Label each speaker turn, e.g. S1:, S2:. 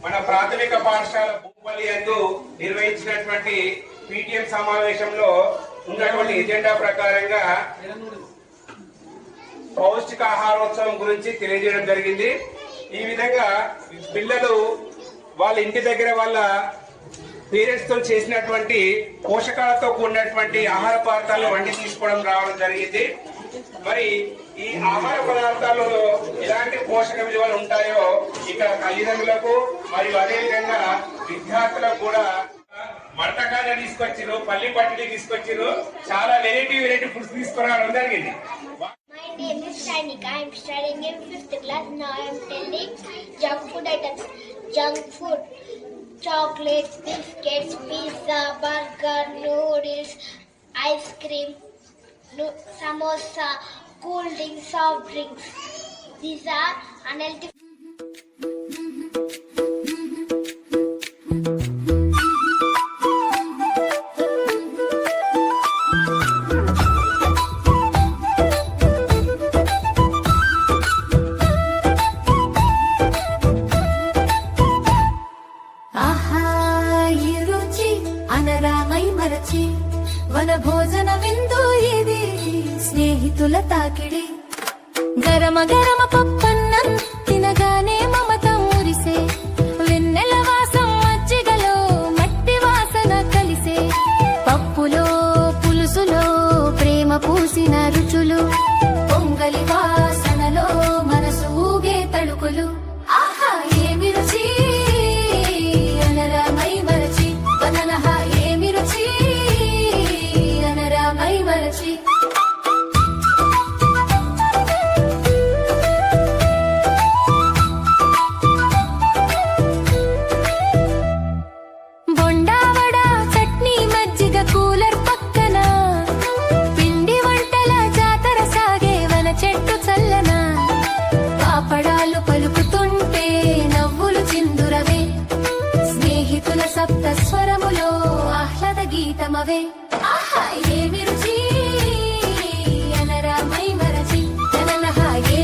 S1: మన ప్రాథమిక పాఠశాల భూపల్లి యందు నిర్వహించినటువంటి పీటీఎం సమావేశంలో ఉన్నటువంటి ఎజెండా ప్రకారంగా పౌష్టికాహారోత్సవం గురించి తెలియజేయడం జరిగింది. ఈ విధంగా పిల్లలు వాళ్ళ ఇంటి దగ్గర వాళ్ళ పేరెంట్స్ తో చేసినటువంటి పోషకాలతో కూడినటువంటి ఆహార పదార్థాలను వండి తీసుకోవడం రావడం జరిగింది. మరి ఈ ఆహార పదార్థాలలో ఎలాంటి పోషక విలువలు ఉంటాయో ఇక్కడ తల్లిదండ్రులకు మరియు అదేవిధంగా విద్యార్థులకు కూడా మడతకాయ తీసుకొచ్చిరు, పల్లి పట్టిని తీసుకొచ్చిరు, చాలా వెరైటీ ఫుడ్స్ తీసుకురావడం జరిగింది.
S2: My name is Shainika. I am studying in 5th class. Now I am telling junk food items. Junk food, chocolate, biscuits, pizza, burger, noodles, ice cream, samosa, cool drinks, soft drinks. These are unhealthy.
S3: వన భోజన విందు ఇది స్నేహితుల తాకిడి గరమ గరమ పప్పన్నం తినగానే మమత మురిసే వెన్నెల వాసం మజ్జిగలో మట్టి వాసన కలిసే పప్పులో పులుసులో ప్రేమ పూసిన రుచులు పొంగలి వాసనలో మనసు ఊగే తళుకులు ఆహా ఏమి రుచి అనరామై మరచి వదనహా ఏమి రుచి మరచి బొండావడ చట్నీ మజ్జిగ కూలర్ పక్కన పిండి వంటల జాతర సాగే వన చెట్టు చల్లన పాపడాలు పలుకుతుంటే నవ్వులు చిందురవే స్నేహితుల సప్త స్వరములో ఆహ్లాద గీతమవే ఆహా ఏమి రుచి